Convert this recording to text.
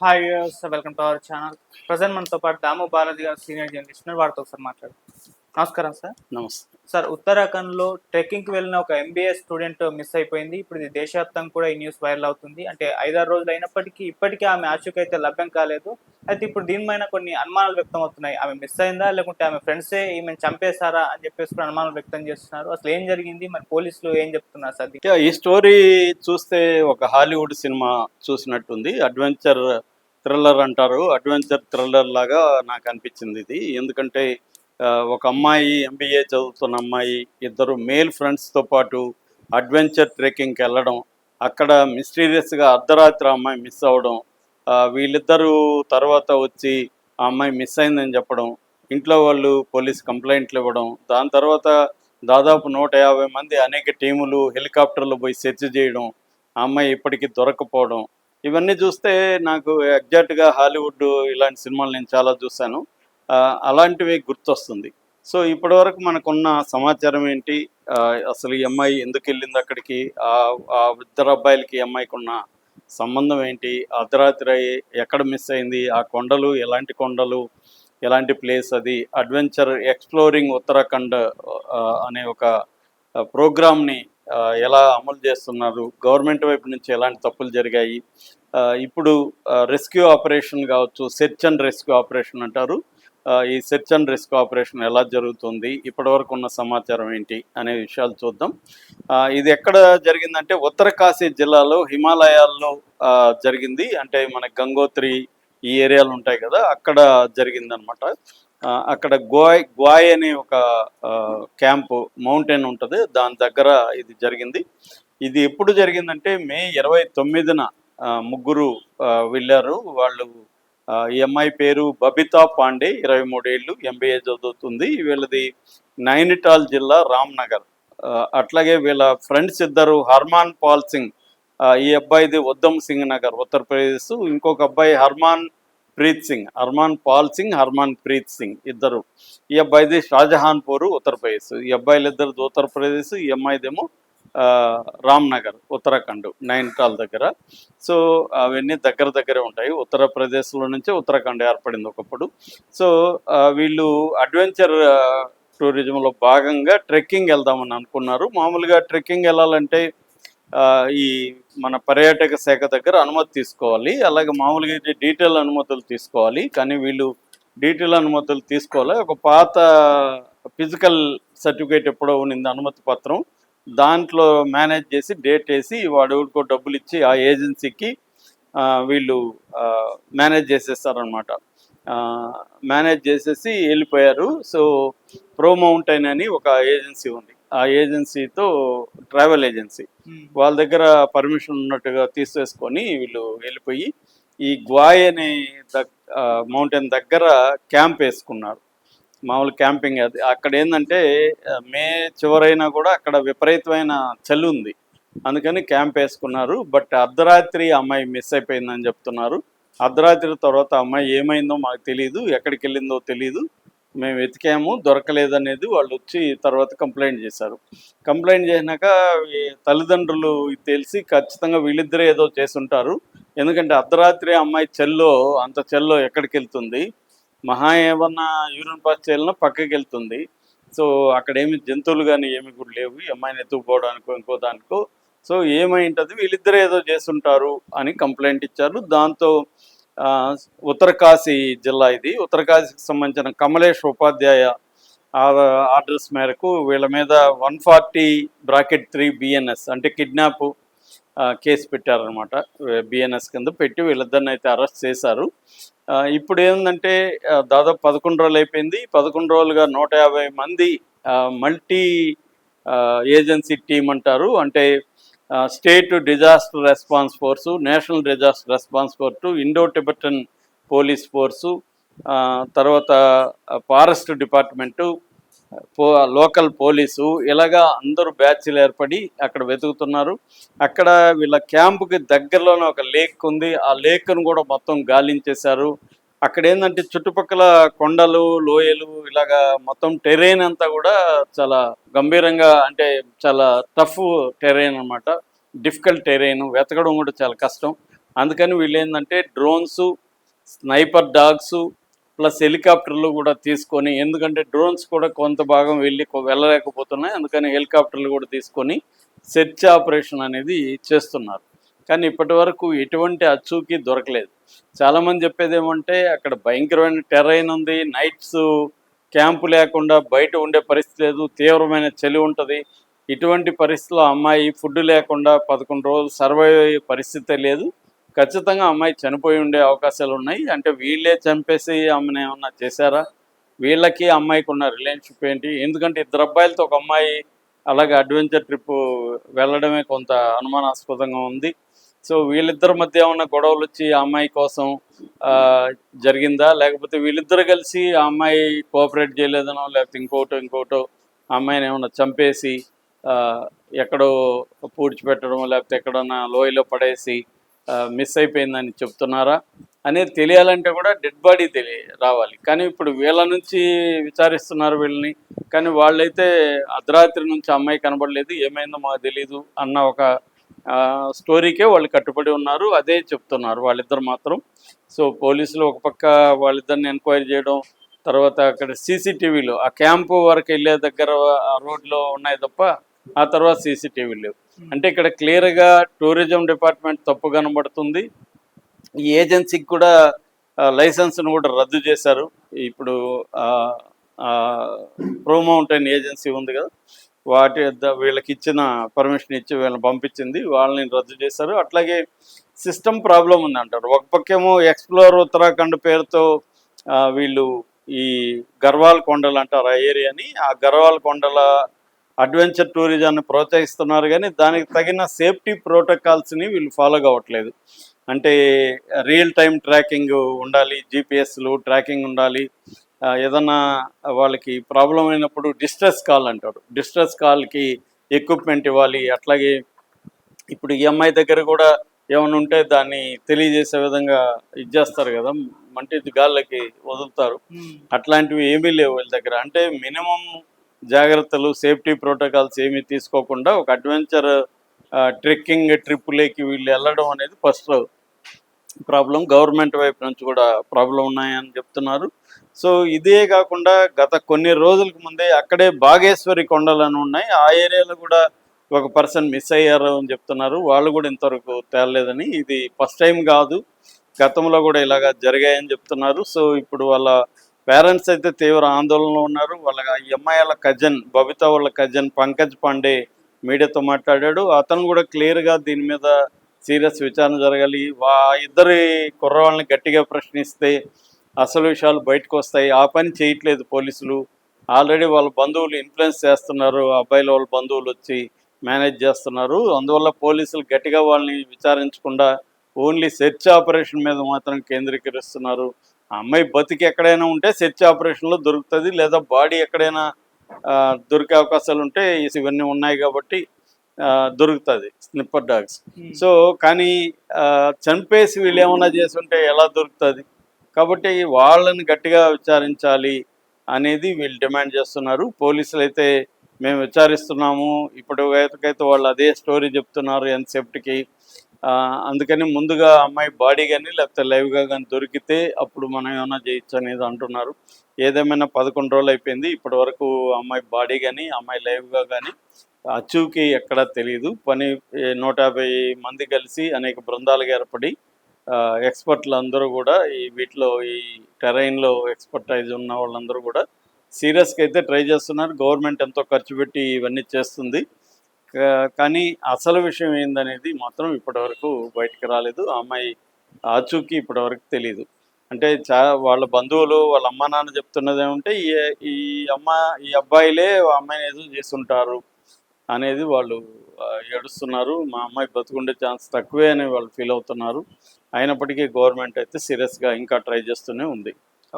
Hi viewers, welcome to our channel. Present మనతో పాటు దాము బాలాజీ గారు సీనియర్ జర్నలిస్ట్ ఉన్నారు. వారితో ఒకసారి మాట్లాడు. నమస్కారం సార్. నమస్తే. సార్, ఉత్తరాఖండ్లో ట్రెక్కింగ్కి వెళ్ళిన ఒక ఎంబీఏ స్టూడెంట్ మిస్ అయిపోయింది. ఇప్పుడు ఇది దేశవ్యాప్తంగా కూడా ఈ న్యూస్ వైరల్ అవుతుంది. అంటే 5-6 రోజులు అయినప్పటికీ ఇప్పటికీ ఆమె ఆచూకైతే లభ్యం కాలేదు. అయితే ఇప్పుడు దీనిపైన కొన్ని అనుమానాలు వ్యక్తం అవుతున్నాయి. ఆమె మిస్ అయిందా, లేకుంటే ఆమె ఫ్రెండ్సే ఈమెను చంపేశారా అని చెప్పేసి కూడా అనుమానాలు వ్యక్తం చేస్తున్నారు. అసలు ఏం జరిగింది, మరి పోలీసులు ఏం చెప్తున్నారు సార్? ఈ స్టోరీ చూస్తే ఒక హాలీవుడ్ సినిమా చూసినట్టుంది. అడ్వెంచర్ థ్రిల్లర్ అంటారు. అడ్వెంచర్ థ్రిల్లర్ లాగా నాకు అనిపించింది ఇది. ఎందుకంటే ఒక అమ్మాయి ఎంబీఏ చదువుతున్న అమ్మాయి, ఇద్దరు మేల్ ఫ్రెండ్స్తో పాటు అడ్వెంచర్ ట్రెక్కింగ్కి వెళ్ళడం, అక్కడ మిస్టీరియస్గా అర్ధరాత్రి ఆ అమ్మాయి మిస్ అవ్వడం, వీళ్ళిద్దరూ తర్వాత వచ్చి ఆ అమ్మాయి మిస్ అయిందని చెప్పడం, ఇంట్లో వాళ్ళు పోలీస్ కంప్లైంట్లు ఇవ్వడం, దాని తర్వాత దాదాపు 150 మంది అనేక టీములు హెలికాప్టర్లు పోయి సెర్చ్ చేయడం, ఆ అమ్మాయి ఇప్పటికీ దొరకపోవడం, ఇవన్నీ చూస్తే నాకు ఎగ్జాక్ట్గా హాలీవుడ్ ఇలాంటి సినిమాలు నేను చాలా చూశాను. అలాంటివి గుర్తొస్తుంది. సో ఇప్పటివరకు మనకున్న సమాచారం ఏంటి, అసలు ఈ అమ్మాయి ఎందుకు వెళ్ళింది అక్కడికి, ఆ ఇద్దరు అబ్బాయిలకి ఈ అమ్మాయికి ఉన్న సంబంధం ఏంటి, అర్ధరాత్రి ఎక్కడ మిస్ అయింది, ఆ కొండలు ఎలాంటి కొండలు, ఎలాంటి ప్లేస్ అది, అడ్వెంచర్ ఎక్స్ప్లోరింగ్ ఉత్తరాఖండ్ అనే ఒక ప్రోగ్రామ్ని ఎలా అమలు చేస్తున్నారు, గవర్నమెంట్ వైపు నుంచి ఎలాంటి తప్పులు జరిగాయి, ఇప్పుడు రెస్క్యూ ఆపరేషన్ కావచ్చు, సెర్చ్ అండ్ రెస్క్యూ ఆపరేషన్ అంటారు, ఈ సెర్చ్ అండ్ రెస్క్యూ ఆపరేషన్ ఎలా జరుగుతుంది, ఇప్పటివరకు ఉన్న సమాచారం ఏంటి అనే విషయాలు చూద్దాం. ఇది ఎక్కడ జరిగిందంటే ఉత్తరకాశీ జిల్లాలో హిమాలయాల్లో జరిగింది. అంటే మన గంగోత్రి ఈ ఏరియాలు ఉంటాయి కదా, అక్కడ జరిగిందనమాట. అక్కడ గ్వాయ్ అనే ఒక క్యాంపు మౌంటైన్ ఉంటుంది, దాని దగ్గర ఇది జరిగింది. ఇది ఎప్పుడు జరిగిందంటే మే 29న ముగ్గురు వెళ్ళారు. వాళ్ళు ఈ అమ్మాయి పేరు బబితా పాండే, 23 ఏళ్ళు, ఎంబీఏ చదువుతుంది. వీళ్ళది నైనిటాల్ జిల్లా రామ్నగర్. అట్లాగే వీళ్ళ ఫ్రెండ్స్ ఇద్దరు హర్మాన్ పాల్ సింగ్, ఈ అబ్బాయిది ఉద్దమ్ సింగ్ నగర్ ఉత్తరప్రదేశ్, ఇంకొక అబ్బాయి హర్మాన్ పాల్ సింగ్, హర్మాన్ ప్రీత్ సింగ్ ఇద్దరు. ఈ అబ్బాయిది షాజహాన్పూర్ ఉత్తరప్రదేశ్. ఈ అబ్బాయిలు ఇద్దరిది ఉత్తరప్రదేశ్, ఈ అమ్మాయిదేమో రామ్నగర్ ఉత్తరాఖండ్ నైనిటాల్ దగ్గర. సో అవన్నీ దగ్గరే ఉంటాయి. ఉత్తరప్రదేశ్లో నుంచి ఉత్తరాఖండ్ ఏర్పడింది ఒకప్పుడు. సో వీళ్ళు అడ్వెంచర్ టూరిజంలో భాగంగా ట్రెక్కింగ్ వెళ్దామని అనుకున్నారు. మామూలుగా ట్రెక్కింగ్ వెళ్ళాలంటే ఈ మన పర్యాటక శాఖ దగ్గర అనుమతి తీసుకోవాలి. అలాగే మామూలుగా డీటెయిల్ అనుమతులు తీసుకోవాలి. కానీ వీళ్ళు డీటెయిల్ అనుమతులు తీసుకోవాలి. ఒక పాత ఫిజికల్ సర్టిఫికేట్ ఎప్పుడో ఉన్నింది, అనుమతి పత్రం, దాంట్లో మేనేజ్ చేసి డేట్ వేసి వాడికో డబ్బులు ఇచ్చి ఆ ఏజెన్సీకి వీళ్ళు మేనేజ్ చేసేస్తారనమాట. మేనేజ్ చేసేసి వెళ్ళిపోయారు. సో ప్రో మౌంటైన్ అని ఒక ఏజెన్సీ ఉంది, ఆ ఏజెన్సీతో ట్రావెల్ ఏజెన్సీ వాళ్ళ దగ్గర పర్మిషన్ ఉన్నట్టుగా తీసేసుకొని వీళ్ళు వెళ్ళిపోయి ఈ గ్వాయ్ అనే మౌంటైన్ దగ్గర క్యాంప్ వేసుకున్నారు. మామూలు క్యాంపింగ్. అది అక్కడ ఏంటంటే మే చివరైనా కూడా అక్కడ విపరీతమైన చలి ఉంది, అందుకని క్యాంప్ వేసుకున్నారు. బట్ అర్ధరాత్రి అమ్మాయి మిస్ అయిపోయిందని చెప్తున్నారు. అర్ధరాత్రి తర్వాత అమ్మాయి ఏమైందో మాకు తెలియదు, ఎక్కడికి వెళ్ళిందో తెలియదు, మేము వెతికాము దొరకలేదనేది వాళ్ళు వచ్చి తర్వాత కంప్లైంట్ చేశారు. కంప్లైంట్ చేసినాక తల్లిదండ్రులు తెలిసి ఖచ్చితంగా వీళ్ళిద్దరే ఏదో చేసుంటారు. ఎందుకంటే అర్ధరాత్రి అమ్మాయి అంత చెల్లో ఎక్కడికి వెళ్తుంది, మహా ఏమన్నా యూరిన్ పాస్ చేయాలన్నా పక్కకి వెళ్తుంది. సో అక్కడ ఏమి జంతువులు కానీ ఏమి కూడా లేవు, ఈ అమ్మాయిని ఎత్తుకుపోవడానికో ఇంకో దానికో. సో ఏమై ఉంటుంది, వీళ్ళిద్దరే ఏదో చేస్తుంటారు అని కంప్లైంట్ ఇచ్చారు. దాంతో ఉత్తరకాశీ జిల్లా ఇది, ఉత్తరకాశీకి సంబంధించిన కమలేష్ ఉపాధ్యాయ ఆర్డర్స్ మేరకు వీళ్ళ మీద 140(3) BNS అంటే కిడ్నాప్ కేసు పెట్టారనమాట. బిఎన్ఎస్ కింద పెట్టి వీళ్ళిద్దరిని అయితే అరెస్ట్ చేశారు. ఇప్పుడు ఏంటంటే దాదాపు 11 రోజులు అయిపోయింది. 11 రోజులుగా 150 మంది మల్టీ ఏజెన్సీ టీం అంటారు, అంటే state disaster response force, national disaster response force, Indo Tibetan police force, తర్వాత ఫారెస్ట్ డిపార్ట్మెంటు, లోకల్ పోలీసు, ఇలాగా అందరూ బ్యాచ్లు ఏర్పడి అక్కడ వెతుకుతున్నారు. అక్కడ వీళ్ళ క్యాంపుకి దగ్గరలోనే ఒక లేక్ ఉంది, ఆ లేక్ను కూడా మొత్తం గాలించేశారు. అక్కడ ఏంటంటే చుట్టుపక్కల కొండలు, లోయలు, ఇలాగా మొత్తం టెరైన్ అంతా కూడా చాలా గంభీరంగా, అంటే చాలా టఫ్ టెరైన్ అనమాట, డిఫికల్ట్ టెరైన్, వెతకడం కూడా చాలా కష్టం. అందుకని వీళ్ళు ఏంటంటే డ్రోన్స్, స్నైపర్ డాగ్స్ ప్లస్ హెలికాప్టర్లు కూడా తీసుకొని, ఎందుకంటే డ్రోన్స్ కూడా కొంత భాగం వెళ్ళలేకపోతున్నాయి, అందుకని హెలికాప్టర్లు కూడా తీసుకొని సెర్చ్ ఆపరేషన్ అనేది చేస్తున్నారు. కానీ ఇప్పటి వరకు ఎటువంటి అచ్చుకి దొరకలేదు. చాలామంది చెప్పేది ఏమంటే అక్కడ భయంకరమైన టెర్రైన్ ఉంది, నైట్స్ క్యాంపు లేకుండా బయట ఉండే పరిస్థితి లేదు, తీవ్రమైన చలి ఉంటుంది. ఇటువంటి పరిస్థితుల్లో అమ్మాయి ఫుడ్ లేకుండా 11 రోజులు సర్వైవ్ అయ్యే పరిస్థితే లేదు. ఖచ్చితంగా అమ్మాయి చనిపోయి ఉండే అవకాశాలు ఉన్నాయి. అంటే వీళ్ళే చంపేసి ఆమెను ఏమన్నా చేశారా? వీళ్ళకి అమ్మాయికి ఉన్న రిలేషన్షిప్ ఏంటి? ఎందుకంటే ఇద్దరు అబ్బాయిలతో ఒక అమ్మాయి అలాగే అడ్వెంచర్ ట్రిప్ వెళ్ళడమే కొంత అనుమానాస్పదంగా ఉంది. సో వీళ్ళిద్దరి మధ్య ఏమన్నా గొడవలు వచ్చి ఆ అమ్మాయి కోసం జరిగిందా, లేకపోతే వీళ్ళిద్దరు కలిసి ఆ అమ్మాయి కోఆపరేట్ చేయలేదనో, లేకపోతే ఇంకోటో ఆ అమ్మాయిని ఏమన్నా చంపేసి ఎక్కడో పూడ్చిపెట్టడం, లేకపోతే ఎక్కడన్నా లోయలో పడేసి మిస్ అయిపోయిందని చెప్తున్నారా అనేది తెలియాలంటే కూడా డెడ్ బాడీ రావాలి. కానీ ఇప్పుడు వీళ్ళ నుంచి విచారిస్తున్నారు వీళ్ళని, కానీ వాళ్ళైతే అర్ధరాత్రి నుంచి అమ్మాయి కనబడలేదు, ఏమైందో మాకు తెలీదు అన్న ఒక స్టోరీకే వాళ్ళు కట్టుబడి ఉన్నారు. అదే చెప్తున్నారు వాళ్ళిద్దరు మాత్రం. సో పోలీసులు ఒక పక్క వాళ్ళిద్దరిని ఎంక్వైరీ చేయడం, తర్వాత అక్కడ సీసీటీవీలు ఆ క్యాంపు వరకు వెళ్ళే దగ్గర ఆ రోడ్లో ఉన్నాయి తప్ప ఆ తర్వాత సీసీటీవీలు లేవు. అంటే ఇక్కడ క్లియర్గా టూరిజం డిపార్ట్మెంట్ తప్పు కనబడుతుంది. ఈ ఏజెన్సీకి కూడా లైసెన్స్ను కూడా రద్దు చేశారు. ఇప్పుడు ప్రో మౌంటైన్ ఏజెన్సీ ఉంది కదా, వీళ్ళకి ఇచ్చిన పర్మిషన్ ఇచ్చి వీళ్ళని పంపించింది, వాళ్ళని రద్దు చేశారు. అట్లాగే సిస్టమ్ ప్రాబ్లం ఉంది అంటారు. ఒక పక్కేమో ఎక్స్ప్లోర్ ఉత్తరాఖండ్ పేరుతో వీళ్ళు ఈ గర్వాల్ కొండలు అంటారు ఆ ఏరియాని, ఆ గర్వాల్ కొండల అడ్వెంచర్ టూరిజాన్ని ప్రోత్సహిస్తున్నారు, కానీ దానికి తగిన సేఫ్టీ ప్రోటోకాల్స్ని వీళ్ళు ఫాలో కావట్లేదు. అంటే రియల్ టైం ట్రాకింగ్ ఉండాలి, జీపీఎస్లు ట్రాకింగ్ ఉండాలి, ఏదన్నా వాళ్ళకి ప్రాబ్లం అయినప్పుడు డిస్ట్రెస్ కాల్ అంటారు, డిస్ట్రెస్ కాల్కి ఎక్విప్మెంట్ ఇవ్వాలి. అట్లాగే ఇప్పుడు ఈఎంఐ దగ్గర కూడా ఏమైనా ఉంటే దాన్ని తెలియజేసే విధంగా ఇచ్చేస్తారు కదా, మంటి గాళ్ళకి వదులుతారు. అట్లాంటివి ఏమీ లేవు వీళ్ళ దగ్గర. అంటే మినిమం జాగ్రత్తలు, సేఫ్టీ ప్రోటోకాల్స్ ఏమీ తీసుకోకుండా ఒక అడ్వెంచర్ ట్రెక్కింగ్ ట్రిప్పులకి వీళ్ళు వెళ్ళడం అనేది ఫస్ట్ ప్రాబ్లం. గవర్నమెంట్ వైపు నుంచి కూడా ప్రాబ్లం ఉన్నాయని చెప్తున్నారు. సో ఇదే కాకుండా గత కొన్ని రోజులకు ముందే అక్కడే బాగేశ్వరి కొండలను ఉన్నాయి, ఆ ఏరియాలో కూడా ఒక పర్సన్ మిస్ అయ్యారు అని చెప్తున్నారు. వాళ్ళు కూడా ఇంతవరకు తేలలేదని. ఇది ఫస్ట్ టైం కాదు, గతంలో కూడా ఇలాగా జరిగాయని చెప్తున్నారు. సో ఇప్పుడు వాళ్ళ పేరెంట్స్ అయితే తీవ్ర ఆందోళనలో ఉన్నారు. వాళ్ళ ఈ అమ్మాయిల కజిన్ బబిత వాళ్ళ కజిన్ పంకజ్ పాండే మీడియాతో మాట్లాడాడు. అతను కూడా క్లియర్గా దీని మీద సీరియస్ విచారణ జరగాలి, ఇద్దరి కుర్రవాళ్ళని గట్టిగా ప్రశ్నిస్తే అసలు విషయాలు బయటకు వస్తాయి. ఆ పని చేయట్లేదు పోలీసులు. ఆల్రెడీ వాళ్ళ బంధువులు ఇన్ఫ్లుయెన్స్ చేస్తున్నారు, అబ్బాయిల వాళ్ళ బంధువులు వచ్చి మేనేజ్ చేస్తున్నారు. అందువల్ల పోలీసులు గట్టిగా వాళ్ళని విచారించకుండా ఓన్లీ సెర్చ్ ఆపరేషన్ మీద మాత్రం కేంద్రీకరిస్తున్నారు. ఆ అమ్మాయి బతికి ఎక్కడైనా ఉంటే సెర్చ్ ఆపరేషన్లో దొరుకుతుంది, లేదా బాడీ ఎక్కడైనా దొరికే అవకాశాలు ఉంటే ఇవన్నీ ఉన్నాయి కాబట్టి దొరుకుతుంది స్నిప్పర్ డాగ్స్. సో కానీ చంపేసి వీళ్ళు ఏమన్నా చేసి ఉంటే ఎలా దొరుకుతుంది? కాబట్టి వాళ్ళని గట్టిగా విచారించాలి అనేది వీళ్ళు డిమాండ్ చేస్తున్నారు. పోలీసులు అయితే మేము విచారిస్తున్నాము, ఇప్పటికైతే వాళ్ళు అదే స్టోరీ చెప్తున్నారు ఎంతసేపటికి. అందుకని ముందుగా అమ్మాయి బాడీ కానీ లేకపోతే లైవ్గా కానీ దొరికితే అప్పుడు మనం ఏమైనా చేయొచ్చు అనేది అంటున్నారు. ఏదేమైనా 11 రోజులు అయిపోయింది, ఇప్పటి వరకు అమ్మాయి బాడీ కానీ అమ్మాయి లైవ్గా కానీ అచ్చుకి ఎక్కడా తెలియదు. 150 మంది కలిసి అనేక బృందాలుగా ఏర్పడి ఎక్స్పర్ట్లు అందరూ కూడా వీటిలో ఈ టెరైన్లో ఎక్స్పర్టైజ్ ఉన్న వాళ్ళందరూ కూడా సీరియస్గా అయితే ట్రై చేస్తున్నారు. గవర్నమెంట్ ఎంతో ఖర్చు పెట్టి ఇవన్నీ చేస్తుంది, కానీ అసలు విషయం ఏందనేది మాత్రం ఇప్పటివరకు బయటికి రాలేదు. ఆ అమ్మాయి ఆచూకీ ఇప్పటివరకు తెలియదు. అంటే వాళ్ళ బంధువులు వాళ్ళ అమ్మ నాన్న చెప్తున్నది ఏమంటే ఈ అబ్బాయిలే ఆ అమ్మాయిని ఏదో చేస్తుంటారు అనేది వాళ్ళు ఏడుస్తున్నారు. మా అమ్మాయి బతుకుండే ఛాన్స్ తక్కువే అని వాళ్ళు ఫీల్ అవుతున్నారు. అయినప్పటికీ గవర్నమెంట్ అయితే సీరియస్గా ఇంకా ట్రై చేస్తూనే ఉంది.